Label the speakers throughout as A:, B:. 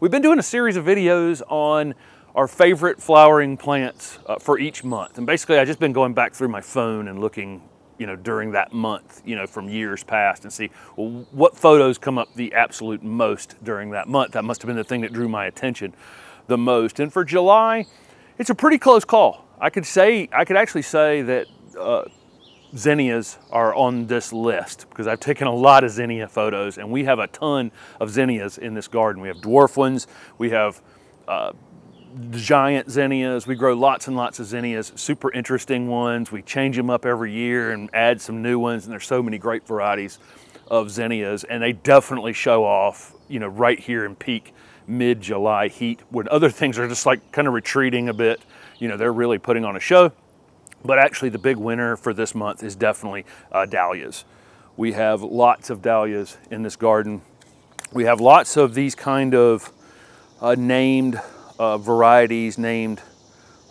A: We've been doing a series of videos on our favorite flowering plants for each month. And basically I've just been going back through my phone and looking, during that month, from years past and see, well, what photos come up the absolute most during that month. That must have been the thing that drew my attention the most. And for July, it's a pretty close call. I could actually say that Zinnias are on this list because I've taken a lot of zinnia photos, and we have a ton of zinnias in this garden. We have dwarf ones, we have giant zinnias, we grow lots and lots of zinnias, super interesting ones. We change them up every year and add some new ones, and there's so many great varieties of zinnias, and they definitely show off, right here in peak mid-July heat when other things are just like kind of retreating a bit. They're really putting on a show. But actually the big winner for this month is definitely dahlias. We have lots of dahlias in this garden. We have lots of these kind of named varieties, named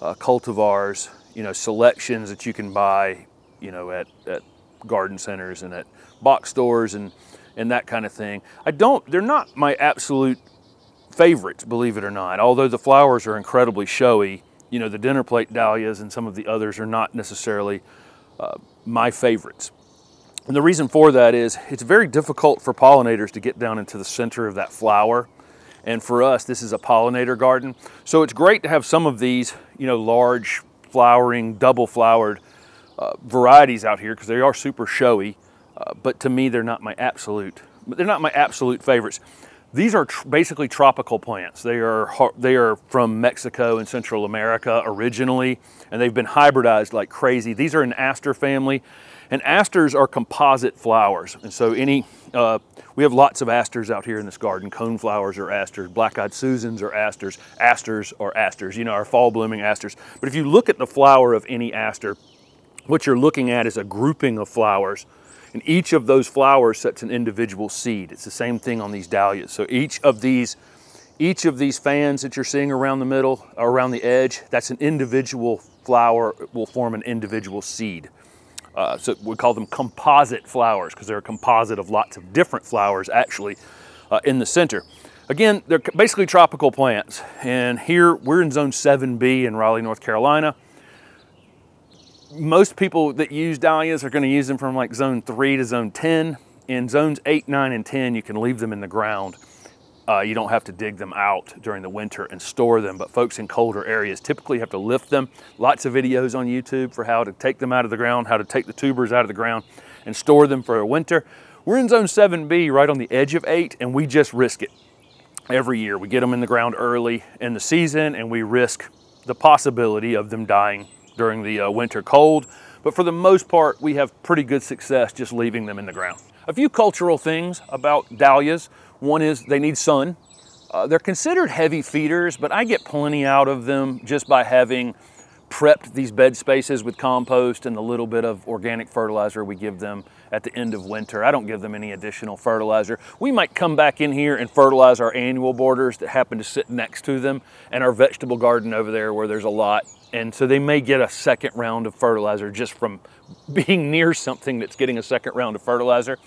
A: cultivars, selections that you can buy, at garden centers and at box stores and that kind of thing. They're not my absolute favorites, believe it or not, although the flowers are incredibly showy. The dinner plate dahlias and some of the others are not necessarily my favorites. And the reason for that is it's very difficult for pollinators to get down into the center of that flower. And for us, this is a pollinator garden. So it's great to have some of these, large flowering, double flowered varieties out here because they are super showy. But to me, they're not my absolute favorites. These are basically tropical plants. They are from Mexico and Central America originally, and they've been hybridized like crazy. These are an Aster family, and Asters are composite flowers. And so we have lots of Asters out here in this garden. Coneflowers are Asters, black-eyed Susans are Asters, Asters are Asters, our fall-blooming Asters. But if you look at the flower of any Aster, what you're looking at is a grouping of flowers. And each of those flowers sets an individual seed. It's the same thing on these dahlias. So each of these fans that you're seeing around the middle, around the edge, that's an individual flower, will form an individual seed. So we call them composite flowers because they're a composite of lots of different flowers actually in the center. Again, they're basically tropical plants. And here we're in zone 7B in Raleigh, North Carolina. Most people that use dahlias are going to use them from like zone 3 to zone 10. In zones 8, 9, and 10, you can leave them in the ground. You don't have to dig them out during the winter and store them, but folks in colder areas typically have to lift them. Lots of videos on YouTube for how to take them out of the ground, how to take the tubers out of the ground and store them for a winter. We're in zone 7B, right on the edge of 8, and we just risk it. Every year we get them in the ground early in the season, and we risk the possibility of them dying during the winter cold, but for the most part, we have pretty good success just leaving them in the ground. A few cultural things about dahlias. One is they need sun. They're considered heavy feeders, but I get plenty out of them just by having prepped these bed spaces with compost and the little bit of organic fertilizer we give them at the end of winter. I don't give them any additional fertilizer. We might come back in here and fertilize our annual borders that happen to sit next to them and our vegetable garden over there where there's a lot. And so they may get a second round of fertilizer just from being near something that's getting a second round of fertilizer.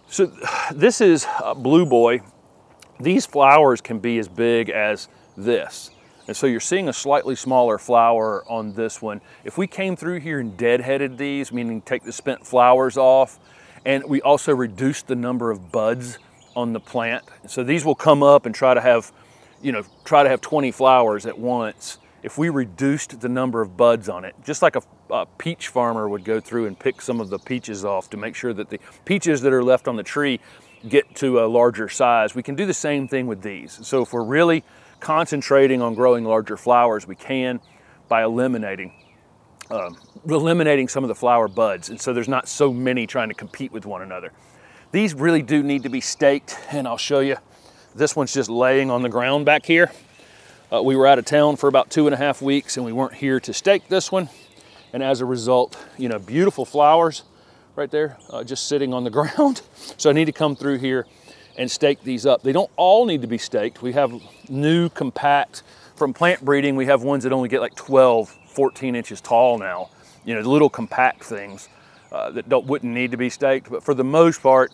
A: So this is Blue Boy. These flowers can be as big as this. And so you're seeing a slightly smaller flower on this one. If we came through here and deadheaded these, meaning take the spent flowers off, and we also reduce the number of buds on the plant. So these will come up and try to have 20 flowers at once. If we reduced the number of buds on it, just like a peach farmer would go through and pick some of the peaches off to make sure that the peaches that are left on the tree get to a larger size, we can do the same thing with these. So if we're really concentrating on growing larger flowers, we can by eliminating some of the flower buds. And so there's not so many trying to compete with one another. These really do need to be staked, and I'll show you. This one's just laying on the ground back here. We were out of town for about 2.5 weeks, and we weren't here to stake this one. And as a result, beautiful flowers right there, just sitting on the ground. So I need to come through here and stake these up. They don't all need to be staked. We have new compact, from plant breeding, we have ones that only get like 12, 14 inches tall now. The little compact things that wouldn't need to be staked. But for the most part,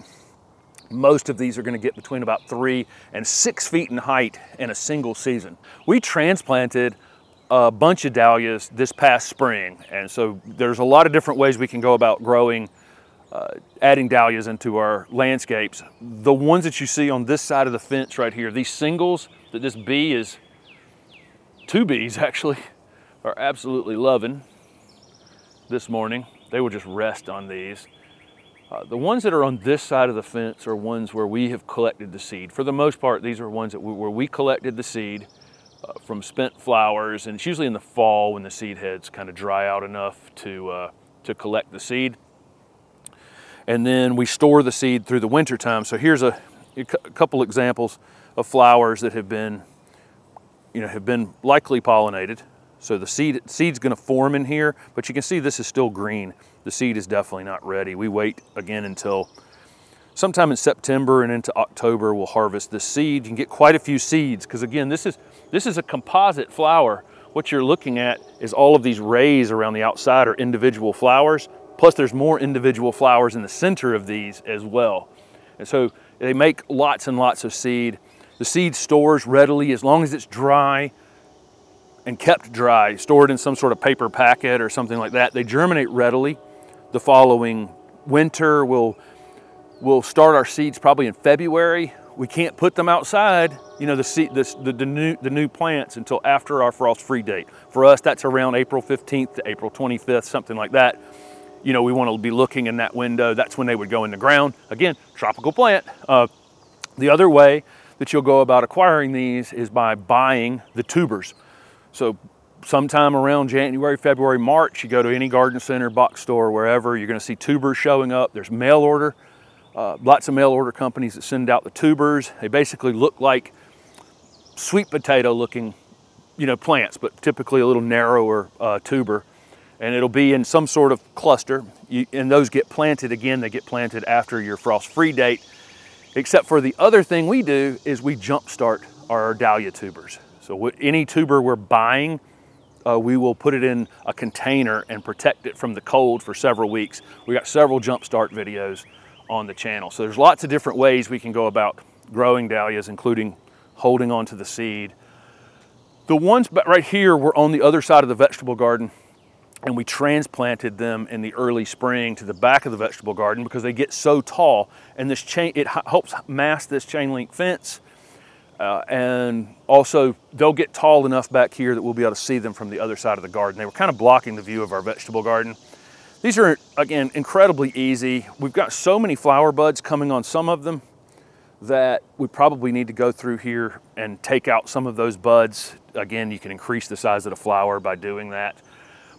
A: Most of these are going to get between about 3 and 6 feet in height in a single season. We transplanted a bunch of dahlias this past spring, and so there's a lot of different ways we can go about growing, adding dahlias into our landscapes. The ones that you see on this side of the fence right here, these singles that this bee is, 2 bees actually, are absolutely loving this morning. They will just rest on these. The ones that are on this side of the fence are ones where we have collected the seed. For the most part, these are ones that where we collected the seed from spent flowers, and it's usually in the fall when the seed heads kind of dry out enough to collect the seed. And then we store the seed through the winter time. So here's a couple examples of flowers that have been likely pollinated. So the seed's going to form in here, but you can see this is still green. The seed is definitely not ready. We wait again until sometime in September and into October. We'll harvest this seed. You can get quite a few seeds because again, this is a composite flower. What you're looking at is all of these rays around the outside are individual flowers. Plus there's more individual flowers in the center of these as well. And so they make lots and lots of seed. The seed stores readily as long as it's dry and kept dry, stored in some sort of paper packet or something like that. They germinate readily. The following winter, we'll start our seeds probably in February. We can't put them outside, you know, the new plants until after our frost-free date. For us, that's around April 15th to April 25th, something like that. You know, we want to be looking in that window. That's when they would go in the ground. Again, tropical plant. The other way that you'll go about acquiring these is by buying the tubers. So sometime around January, February, March, you go to any garden center, box store, wherever, you're going to see tubers showing up. There's mail order, lots of mail order companies that send out the tubers. They basically look like sweet potato looking, you know, plants, but typically a little narrower tuber. And it'll be in some sort of cluster. And those get planted again, they get planted after your frost-free date. Except for the other thing we do is we jumpstart our Dahlia tubers. So any tuber we're buying, we will put it in a container and protect it from the cold for several weeks. We got several jumpstart videos on the channel. So there's lots of different ways we can go about growing dahlias, including holding on to the seed. The ones right here were on the other side of the vegetable garden, and we transplanted them in the early spring to the back of the vegetable garden because they get so tall, and this it helps mask this chain link fence. And also they'll get tall enough back here that we'll be able to see them from the other side of the garden. They were kind of blocking the view of our vegetable garden. These are, again, incredibly easy. We've got so many flower buds coming on some of them that we probably need to go through here and take out some of those buds. Again, you can increase the size of the flower by doing that.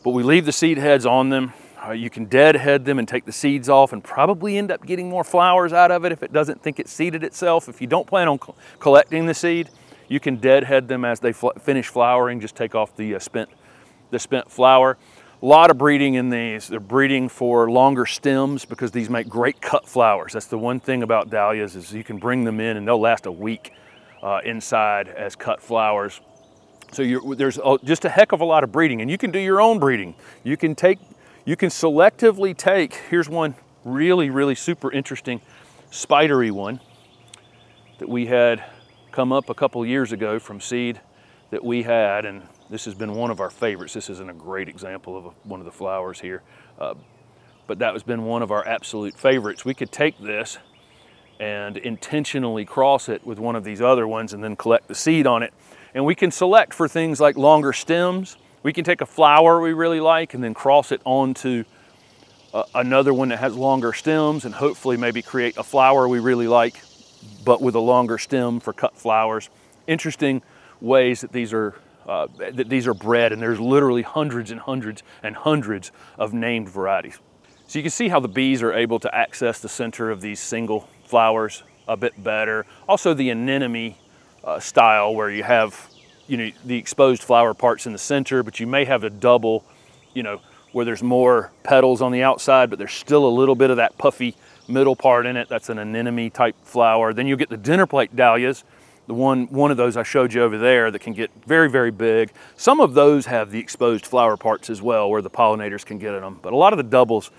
A: But we leave the seed heads on them. You can deadhead them and take the seeds off and probably end up getting more flowers out of it if it doesn't think it seeded itself. If you don't plan on collecting the seed, you can deadhead them as they finish flowering. Just take off the spent flower. A lot of breeding in these. They're breeding for longer stems because these make great cut flowers. That's the one thing about dahlias is you can bring them in and they'll last a week inside as cut flowers. So there's just a heck of a lot of breeding, and you can do your own breeding. You can selectively take, here's one really, really super interesting spidery one that we had come up a couple years ago from seed that we had, and this has been one of our favorites. This isn't a great example of one of the flowers here, but that has been one of our absolute favorites. We could take this and intentionally cross it with one of these other ones and then collect the seed on it. And we can select for things like longer stems. We can take a flower we really like and then cross it onto another one that has longer stems and hopefully maybe create a flower we really like, but with a longer stem for cut flowers. Interesting ways that these are bred, and there's literally hundreds and hundreds and hundreds of named varieties. So you can see how the bees are able to access the center of these single flowers a bit better. Also the anemone style where you have, you know, the exposed flower parts in the center, but you may have a double, you know, where there's more petals on the outside, but there's still a little bit of that puffy middle part in it. That's an anemone type flower. Then you'll get the dinner plate dahlias, the one of those I showed you over there that can get very, very big. Some of those have the exposed flower parts as well where the pollinators can get at them, but a lot of the doubles,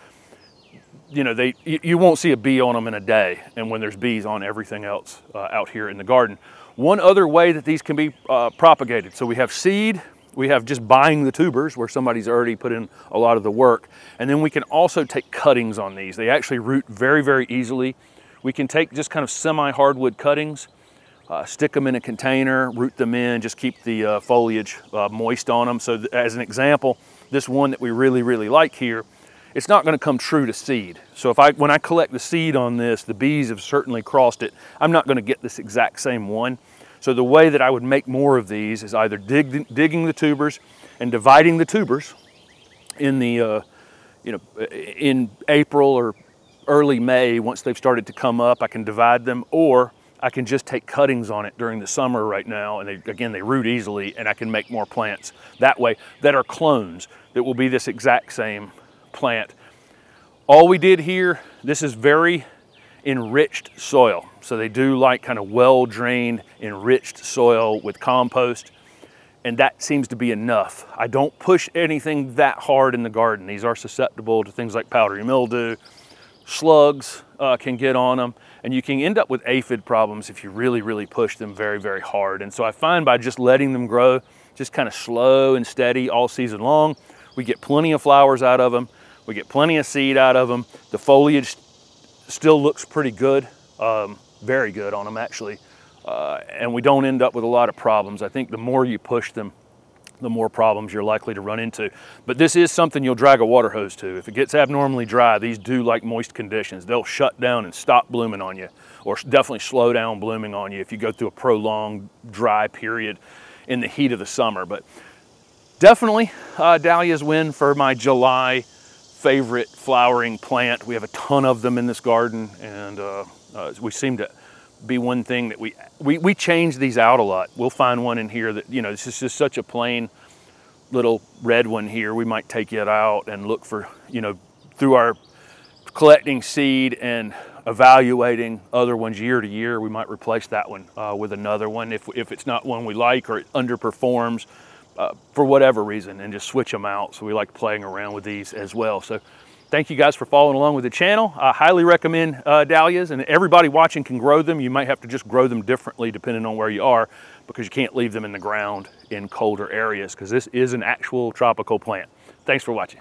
A: you know, you won't see a bee on them in a day, and when there's bees on everything else out here in the garden. One other way that these can be propagated, so we have seed, we have just buying the tubers where somebody's already put in a lot of the work, and then we can also take cuttings on these. They actually root very, very easily. We can take just kind of semi-hardwood cuttings, stick them in a container, root them in, just keep the foliage moist on them. So as an example, this one that we really, really like here, it's not going to come true to seed. So when I collect the seed on this, the bees have certainly crossed it. I'm not going to get this exact same one. So the way that I would make more of these is either digging the tubers and dividing the tubers in the, in April or early May. Once they've started to come up, I can divide them, or I can just take cuttings on it during the summer right now, and they root easily, and I can make more plants that way that are clones that will be this exact same plant. All we did here, this is very enriched soil. So they do like kind of well-drained, enriched soil with compost, and that seems to be enough. I don't push anything that hard in the garden. These are susceptible to things like powdery mildew. Slugs can get on them, and you can end up with aphid problems if you really, really push them very, very hard. And so I find by just letting them grow, just kind of slow and steady all season long, we get plenty of flowers out of them. We get plenty of seed out of them. The foliage still looks pretty good, very good on them actually. And we don't end up with a lot of problems. I think the more you push them, the more problems you're likely to run into. But this is something you'll drag a water hose to. If it gets abnormally dry, these do like moist conditions. They'll shut down and stop blooming on you, or definitely slow down blooming on you if you go through a prolonged dry period in the heat of the summer. But definitely dahlias win for my July favorite flowering plant. We have a ton of them in this garden, and we seem to be one thing that we change these out a lot. We'll find one in here that, this is just such a plain little red one here. We might take it out and look for, through our collecting seed and evaluating other ones year to year, we might replace that one with another one if it's not one we like or it underperforms for whatever reason, and just switch them out. So we like playing around with these as well. So thank you guys for following along with the channel. I highly recommend dahlias, and everybody watching can grow them. You might have to just grow them differently depending on where you are, because you can't leave them in the ground in colder areas, because this is an actual tropical plant. Thanks for watching.